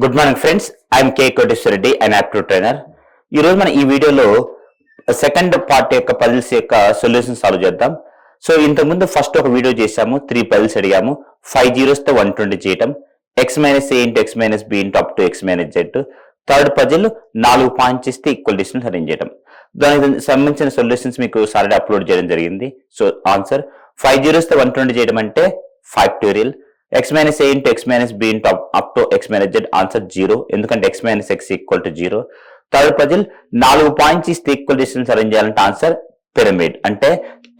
Good morning friends, I am K Koteswara Reddy and aptitude trainer. ఈరోజు మనం ఈ వీడియోలో సెకండ్ పార్ట్ యొక్క పజిల్స్ యొక్క సొల్యూషన్ సాల్వ్ చేద్దాం. సో ఇంతకుముందు ఫస్ట్ ఒక వీడియో చేసాము, 3 పజిల్స్ అడిగాము. 5 జీరోస్తో 120 చేయటం, x minus A into X minus B into up to X minus Z. Third puzzle 4 points ఇస్తే ఈక్వల్ డిస్టెన్స్ అరేంజ్ చేయడం. దానికి సంబంధించిన సొల్యూషన్స్ మీకు సాటర్డే అప్లోడ్ చేయడం జరిగింది. సో ఆన్సర్ 5 జీరోస్తో 120 చేయడం అంటే factorial. x minus a into x minus b into up to x minus z answer 0, ఎందుకంటే x minus x equal to 0. Third puzzle 4 points ఇస్తే ఈక్వల్ డిస్టెన్స్ అరేంజ్ చేయాలంటే answer pyramid, అంటే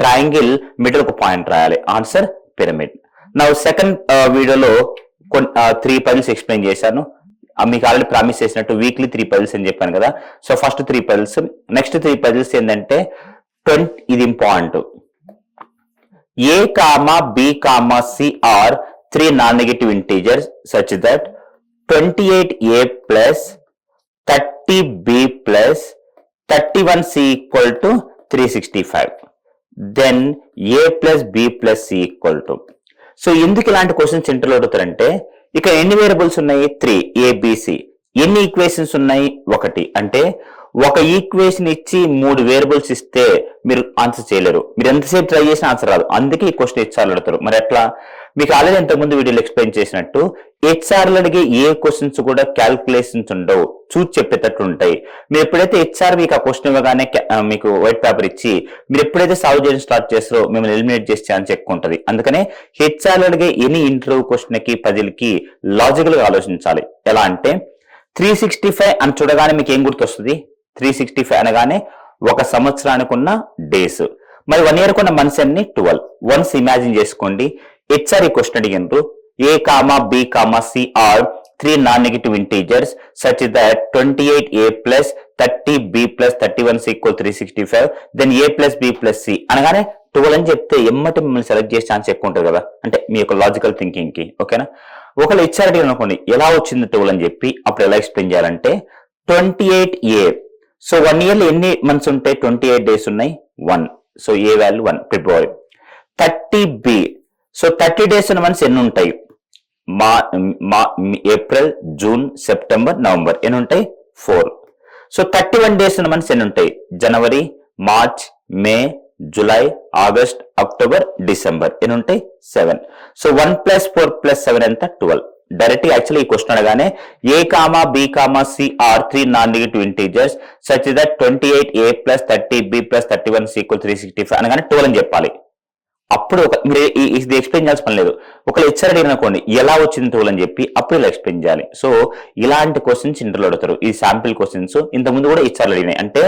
triangle middle ఒక point రాయాలి, answer pyramid. నా second వీడియోలో 3 puzzles explain చేశాను. మీకు ఆల్రెడీ ప్రామిస్ చేసినట్టు వీక్లీ 3 పజిల్స్ అని చెప్పాను కదా. So first 3 puzzles, next 3 puzzles ఏంటంటే 20, ఇది important. a comma b comma c are 3 non-negative integers such that 28a plus 30b plus 31c equal to 365. Then a plus b plus c equal to. So ఎందుకు ఇలాంటి questions ఇంటర్లో అడుగుతారంటే, ఇక ఎన్ని variables ఉన్నాయి? 3, abc. ఎన్ని equations ఉన్నాయి? 1. అంటే ఒక ఈక్వేషన్ ఇచ్చి 3 వేరియబుల్స్ ఇస్తే మీరు ఆన్సర్ చేయలేరు. మీరు ఎంతసేపు ట్రై చేసినా ఆన్సర్ రాదు. అందుకే ఈ క్వశ్చన్ హెచ్ఆర్లు అడుగుతారు. మరి ఎట్లా? మీకు ఆల్రెడీ ఇంతకుముందు వీడియోలో ఎక్స్ప్లెయిన్ చేసినట్టు హెచ్ఆర్లు అడిగే ఏ క్వశ్చన్స్ కూడా క్యాల్కులేషన్స్ ఉండవు, చూసి చెప్పేటట్టు ఉంటాయి. మీరు ఎప్పుడైతే హెచ్ఆర్ మీకు ఆ క్వశ్చన్ ఇవ్వగానే మీకు వైట్ పేపర్ ఇచ్చి మీరు ఎప్పుడైతే సాల్వ్ చేయడం స్టార్ట్ చేస్తారో మిమ్మల్ని ఎలిమినేట్ చేసే ఛాన్స్ ఎక్కువ ఉంటుంది. అందుకనే హెచ్ఆర్లు అడిగే ఎనీ ఇంటర్వ్యూ క్వశ్చన్ కి పజిల్కి లాజికల్ గా ఆలోచించాలి. ఎలా అంటే 365 అని చూడగానే మీకు ఏం గుర్తొస్తుంది? 365 అనగానే ఒక సంవత్సరానికి ఉన్న డేస్, మరి 1 ఇయర్ కొన్న మంత్స్ అన్ని 12. వన్స్ ఇమాజిన్ చేసుకోండి, హెచ్ఆర్ ఈ క్వశ్చన్ అడిగినారు. A comma B comma C are 3 non-negative integers such that 28a plus 30b plus 31c equal 365. Then a plus b plus c అనగానే 12 అని చెప్తే ఎమ్మటి మిమ్మల్ని సెలెక్ట్ చేసే ఛాన్స్ ఎక్కువ ఉంటుంది కదా, అంటే మీ యొక్క లాజికల్ థింకింగ్ కి. ఓకేనా? ఒకవేళ హెచ్ఆర్ అడిగిన అనుకోండి ఎలా వచ్చింది 12 అని చెప్పి, అప్పుడు ఎలా ఎక్స్ప్లెయిన్ చేయాలంటే 28a. సో 1 ఇయర్ లో ఎన్ని మంత్స్ ఉంటాయి? 28 డేస్ ఉన్నాయి, 1. సో ఏ వాల్యూ 1, ఫిబ్రవరి. 30b, సో 30 డేస్ ఉన్న మంత్స్ ఎన్ని ఉంటాయి? April, June, September, November. ఎన్ని ఉంటాయి? 4. సో 31 డేస్ ఉన్న మంత్స్ ఎన్ని ఉంటాయి? జనవరి, మార్చ్, మే, జూలై, ఆగస్ట్, అక్టోబర్, డిసెంబర్. ఎన్ని ఉంటాయి? 7. సో 1 + 4 + 7 ఎంత? 12. డైరెక్ట్ యాక్చువల్లీ ఈ క్వశ్చన్ అనగానే A comma B comma C are 3 non-negative integers such that 28a plus 30b plus 31c equal 365 అనగానే 12 అని చెప్పాలి. అప్పుడు మీరు ఇది ఎక్స్ప్లెయిన్ చేయాల్సిన పని లేదు. ఒకవేళ హెచ్ఆర్ అడిగిన అనుకోండి ఎలా వచ్చింది 12 అని చెప్పి, అప్పుడు ఇలా ఎక్స్ప్లెయిన్ చేయాలి. సో ఇలాంటి క్వశ్చన్స్ ఇంటర్వ్యూలో అడుగుతారు. ఈ శాంపిల్ క్వశ్చన్స్ ఇంతకుముందు కూడా హెచ్ఆర్ అడిగినాయి. అంటే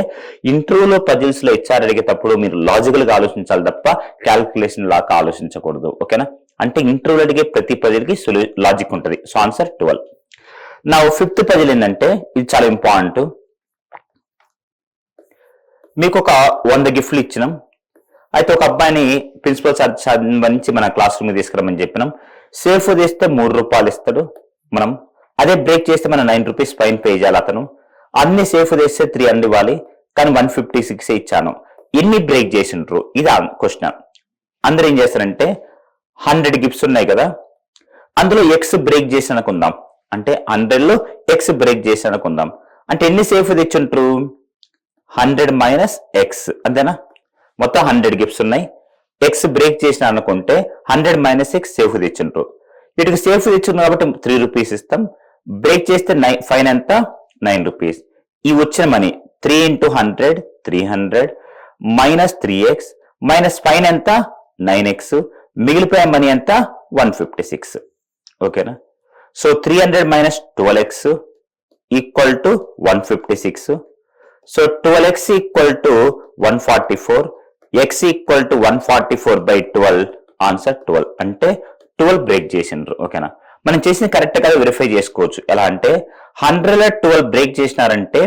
ఇంటర్వ్యూలో పజిల్స్ లో హెచ్ఆర్ అడిగేటప్పుడు మీరు లాజికల్ గా ఆలోచించాలి తప్ప క్యాల్కులేషన్ లాగా ఆలోచించకూడదు. ఓకేనా? అంటే ఇంటర్వ్యూలో అడిగే ప్రతి పజిల్కి లాజిక్ ఉంటుంది. So answer 12. నా 5th పజిల్ ఏంటంటే, ఇది చాలా ఇంపార్టెంట్. మీకు ఒక 100 గిఫ్ట్లు ఇచ్చినాం. అయితే ఒక అబ్బాయిని ప్రిన్సిపల్ సంబంధించి మన క్లాస్ రూమ్ తీసుకురమని చెప్పినాం. సేఫ్ తీస్తే 3 రూపాయలు ఇస్తాడు మనం. అదే బ్రేక్ చేస్తే మనం 9 రూపీస్ ఫైన్ పే చేయాలి. అతను అన్ని సేఫ్ తీస్తే 300 ఇవ్వాలి, కానీ 156 ఇచ్చాను. ఎన్ని బ్రేక్ చేసిండ్రు? ఇది క్వశ్చన్. అందరూ ఏం చేస్తారంటే 100 గిఫ్ట్స్ ఉన్నాయి కదా, అందులో ఎక్స్ బ్రేక్ చేసి అనుకుందాం. అంటే 100లో ఎక్స్ బ్రేక్ చేసి అనుకుందాం. అంటే ఎన్ని సేఫ్ తెచ్చుంటారు? 100 మైనస్ ఎక్స్, అంతేనా? మొత్తం 100 గిఫ్ట్స్ ఉన్నాయి. ఎక్స్ బ్రేక్ చేసిన అనుకుంటే 100 మైనస్ ఎక్స్ సేఫ్ తెచ్చుంటారు. వీటికి సేఫ్ తెచ్చున్నారు కాబట్టి 3 రూపీస్ ఇస్తాం. బ్రేక్ చేస్తే ఫైన్ ఎంత? 9 రూపీస్. ఈ వచ్చిన money 3 × 100 300 minus 3x minus fine ఎంత? 9x. మిగిలిపోయే మనీ ఎంత? 156. ఓకేనా? So 300 minus 12x equal to 156. So 12x equal to 144, x equal to 144/12, answer 12. అంటే 12 బ్రేక్ చేసిండ్రు. ఓకేనా? మనం చేసిన కరెక్ట్ గా వెరిఫై చేసుకోవచ్చు. ఎలా అంటే 100లో 12 బ్రేక్ చేసినారంటే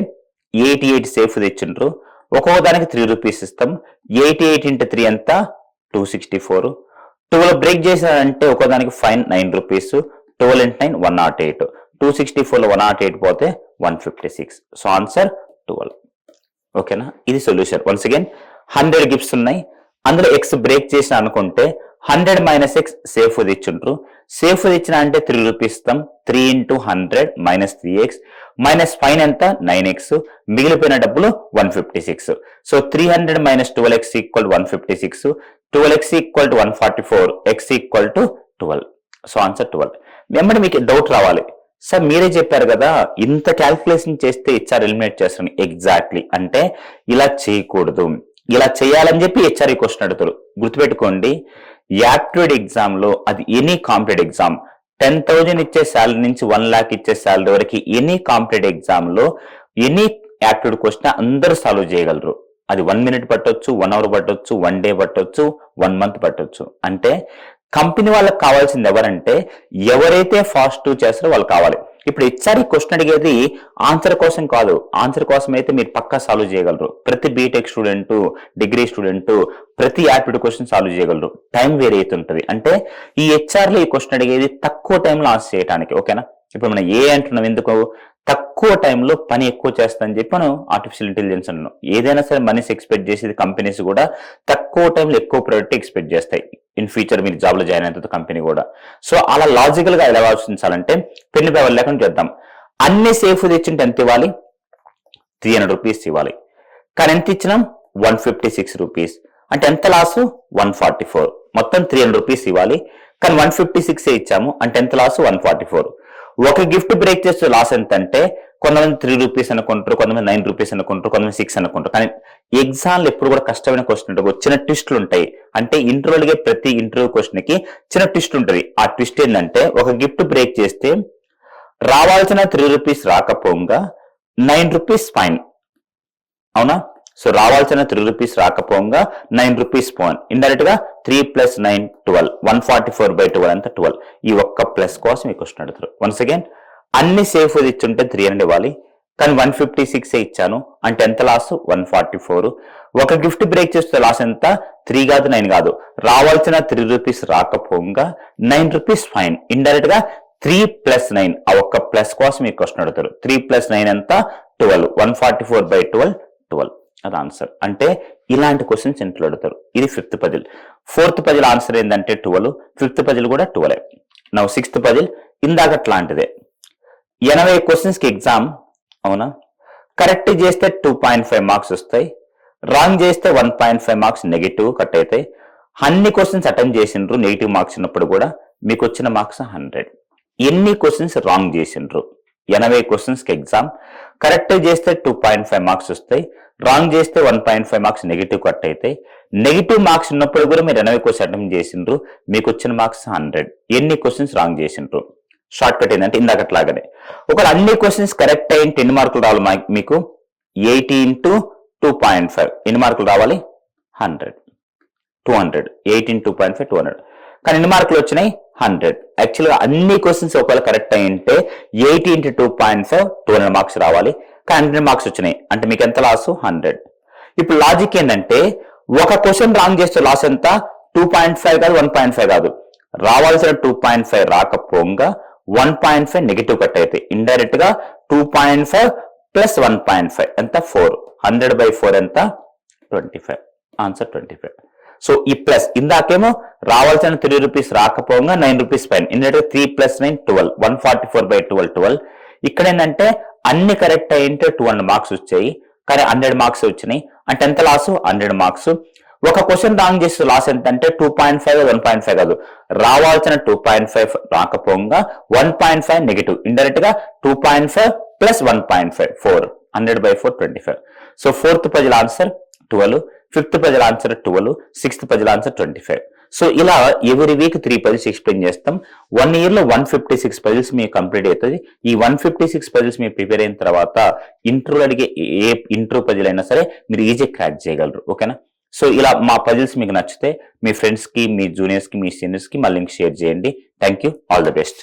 88 సేఫ్ తెచ్చిండ్రు. ఒక్కొక్క దానికి 3 రూపీస్ ఇస్తాం. 88 × 3 ఎంత? 264. 12 బ్రేక్ చేసినారంటే ఒక్కో దానికి ఫైన్ 9 రూపీస్. 12 × 9 108. 264లో 108 పోతే 156. So answer 12. ఓకేనా? ఇది సొల్యూషన్. వన్స్ అగైన్ 100 గిఫ్ట్స్ ఉన్నాయి, అందులో ఎక్స్ బ్రేక్ చేసిన అనుకుంటే 100 - x సేఫ్ ఇచ్చిండ్రు. సేఫ్ ఇచ్చిన అంటే 3 రూపీస్ ఇస్తాం. 3 × 100 - 3x మైనస్ ఫైన్ ఎంత 9x, మిగిలిపోయిన డబ్బులు 156. So 300 - 12x = 156, 12x = 144, x = 12. So answer 12. వెంబడి మీకు డౌట్ రావాలి, సార్ మీరే చెప్పారు కదా ఇంత క్యాల్కులేషన్ చేస్తే హెచ్ఆర్ ఎలిమినేట్ చేస్తాను. ఎగ్జాక్ట్లీ, అంటే ఇలా చేయకూడదు, ఇలా చేయాలని చెప్పి హెచ్ఆర్ ఈ క్వశ్చన్ అడుగుతారు. గుర్తుపెట్టుకోండి, యాప్టిట్యూడ్ ఎగ్జామ్ లో అది ఎనీ కాంపిటేటివ్ ఎగ్జామ్ 10,000 ఇచ్చే శాలరీ నుంచి 1 lakh ఇచ్చే శాలరీ వరకు ఎనీ కాంపిటేటివ్ ఎగ్జామ్ లో ఎనీ యాప్టిట్యూడ్ క్వశ్చన్ అందరూ సాల్వ్ చేయగలరు. అది 1 minute పట్టొచ్చు, 1 hour పట్టొచ్చు, 1 day పట్టొచ్చు, 1 month పట్టొచ్చు. అంటే కంపెనీ వాళ్ళకి కావాల్సింది ఎవరంటే ఎవరైతే ఫాస్ట్ చేస్తారో వాళ్ళు కావాలి. ఇప్పుడు హెచ్ఆర్ క్వశ్చన్ అడిగేది ఆన్సర్ కోసం కాదు, ఆన్సర్ కోసం అయితే మీరు పక్కా సాల్వ్ చేయగలరు. ప్రతి బీటెక్ స్టూడెంట్, డిగ్రీ స్టూడెంట్ ప్రతి యాప్టిట్యూడ్ క్వశ్చన్ సాల్వ్ చేయగలరు. టైం వేరే అవుతుంటది. అంటే ఈ హెచ్ఆర్ లో ఈ క్వశ్చన్ అడిగేది తక్కువ టైంలో ఆన్సర్ చేయడానికి. ఓకేనా, ఇప్పుడు మనం ఏ అంటున్నాం, ఎందుకు తక్కువ టైంలో పని ఎక్కువ చేస్తామని చెప్పి మనం ఆర్టిఫిషియల్ ఇంటెలిజెన్స్ అన్నాం. ఏదైనా సరే మనిషి ఎక్స్పెక్ట్ చేసేది కంపెనీస్ కూడా తక్కువ టైంలో ఎక్కువ ప్రొడక్ట్ ఎక్స్పెక్ట్ చేస్తాయి. ఇన్ ఫ్యూచర్ మీరు జాబ్ లో జాయిన్ అయిన కంపెనీ కూడా. సో అలా లాజికల్ గా ఎలా ఆలోచించాలంటే పెళ్లి పేపర్ లేకుండా చేద్దాం. అన్ని సేఫ్ తెచ్చింటే ఎంత ఇవ్వాలి, 300 రూపీస్ ఇవ్వాలి. కానీ ఎంత ఇచ్చినాం 156 రూపీస్, అంటే ఎంత లాస్ 144. మొత్తం 300 రూపీస్ ఇవ్వాలి, కానీ 156 ఇచ్చాము, అంటే ఎంత లాస్ 144. ఒక గిఫ్ట్ బ్రేక్ చేస్తే లాస్ ఎంత అంటే కొంతమంది 3 రూపీస్ అనుకుంటారు, కొంతమంది 9 రూపీస్ అనుకుంటారు, కొంతమంది 6 అనుకుంటారు. కానీ ఎగ్జామ్లు ఎప్పుడు కూడా కష్టమైన క్వశ్చన్ ఉంటుంది, చిన్న ట్విస్టులు ఉంటాయి. అంటే ఇంటర్వ్యూలకి ప్రతి ఇంటర్వ్యూ క్వశ్చన్ కి చిన్న ట్విస్ట్ ఉంటుంది. ఆ ట్విస్ట్ ఏంటంటే ఒక గిఫ్ట్ బ్రేక్ చేస్తే రావాల్సిన 3 రూపీస్ రాకపోగా 9 రూపీస్ ఫైన్. అవునా, సో రావాల్సిన 3 రూపీస్ రాకపోగా 9 రూపీస్ ఫైన్. ఇండైరెక్ట్ గా 3 + 9 12, 144/12 అంతా 12. ఈ ఒక్క ప్లస్ కోసం ఈ క్వశ్చన్ అడుగుతారు. వన్స్ అగైన్, అన్ని సేఫ్ ఇచ్చుంటే 300 ఇవ్వాలి, కానీ 156 ఇచ్చాను, అంటే ఎంత లాస్ 144. ఒక గిఫ్ట్ బ్రేక్ చేస్తే లాస్ ఎంత 3 కాదు 9 కాదు, రావాల్సిన 3 రూపీస్ రాకపోగా 9 రూపీస్ ఫైన్. ఇండైరెక్ట్ గా 3 + 9, ఆ ఒక్క ప్లస్ కోసం ఈ క్వశ్చన్ అడుగుతారు. 3 + 9 ఎంత 12, 144/12 12. అది ఆన్సర్. అంటే ఇలాంటి క్వశ్చన్స్ ఇంట్లో అడుగుతారు. ఇది 5th puzzle. 4th puzzle answer ఏంటంటే 12, 5th పజిల్ కూడా 12. నా 6th పజిల్ ఇందాకట్లాంటిదే. 80 క్వశ్చన్స్ కి ఎగ్జామ్. అవునా, కరెక్ట్ చేస్తే 2.5 మార్క్స్ వస్తాయి, రాంగ్ చేస్తే 1.5 మార్క్స్ నెగిటివ్ కట్ అవుతాయి. అన్ని క్వశ్చన్స్ అటెంప్ట్ చేసిండ్రు, నెగిటివ్ మార్క్స్ ఉన్నప్పుడు కూడా మీకు వచ్చిన మార్క్స్ 100. ఎన్ని క్వశ్చన్స్ రాంగ్ చేసిండ్రు, 80 క్వశ్చన్స్ కి ఎగ్జామ్. కరెక్ట్ చేస్తే 2.5 మార్క్స్ వస్తాయి, రాంగ్ చేస్తే 1.5 మార్క్స్ నెగిటివ్ కట్ అవుతాయి. నెగిటివ్ మార్క్స్ ఉన్నప్పుడు కూడా మీరు 80 క్వశ్చన్ అటెంప్ట్ చేసిండ్రు, మీకు వచ్చిన మార్క్స్ 100. ఎన్ని క్వశ్చన్స్ రాంగ్ చేసిండ్రు. షార్ట్ కట్ ఏంటంటే ఇందాకట్లాగానే ఒకవేళ అన్ని క్వశ్చన్స్ కరెక్ట్ అయిన 10 మార్కులు రావాలి మీకు 80 × 2.5 ఎన్ని మార్కులు రావాలి 100, 200. 80 × 2.5 200. కానీ ఎన్ని మార్కులు వచ్చినాయి 100. యాక్చువల్గా అన్ని క్వశ్చన్స్ ఒకవేళ కరెక్ట్ అయింటే 80 × 2.5 200 మార్క్స్ రావాలి, కానీ 100 మార్క్స్ వచ్చినాయి, అంటే మీకు ఎంత లాస్ 100. ఇప్పుడు లాజిక్ ఏంటంటే ఒక క్వశ్చన్ రాంగ్ చేస్తే లాస్ ఎంత 2.5 కాదు 1.5 కాదు, రావాల్సిన 2.5 రాకపోగా 1.5 నెగిటివ్ కట్ అయితే ఇండైరెక్ట్ గా 2.5 + 1.5 ఎంత 4. 100/4 ఎంత 25. ఆన్సర్ 25. సో ఈ ప్లస్ ఇందాకేమో రావాల్సిన 3 రూపీస్ రాకపోగా 9 రూపీస్ ఫైన్. ఇండైరెక్ట్ 3 + 9 12, 144/12 12. ఇక్కడ ఏంటంటే అన్ని కరెక్ట్ అయింటే 200 మార్క్స్ వచ్చాయి, కానీ 100 మార్క్స్ వచ్చినాయి, అంటే ఎంత లాస్ 100 మార్క్స్. ఒక క్వశ్చన్ రాంగ్ చేస్తే లాస్ ఎంత అంటే 2.5 1.5 కాదు, రావాల్సిన 2.5 రాకపోగా 1.5 నెగిటివ్, ఇండైరెక్ట్ గా 2.5 + 1.5 4. 100/4 25. So 4th puzzle answer 12, 5th puzzle answer 12, 6th puzzle answer 25. So ఇలా ఎవ్రీ వీక్ 3 పజిల్స్ ఎక్స్ప్లెయిన్ చేస్తాం. 1 year లో 156 పజిల్స్ మీకు కంప్లీట్ అవుతుంది. ఈ 156 పజిల్స్ మీరు ప్రిపేర్ అయిన తర్వాత ఇంటర్వ్యూ అడిగే ఏ ఇంటర్వ్యూ పజిల్ అయినా సరే మీరు ఈజీ క్రాక్ చేయగలరు. ఓకేనా, సో ఇలా మా పజిల్స్ మీకు నచ్చితే మీ ఫ్రెండ్స్ కి, మీ జూనియర్స్ కి, మీ సీనియర్స్ కి మా లింక్ షేర్ చేయండి. Thank you, all the best.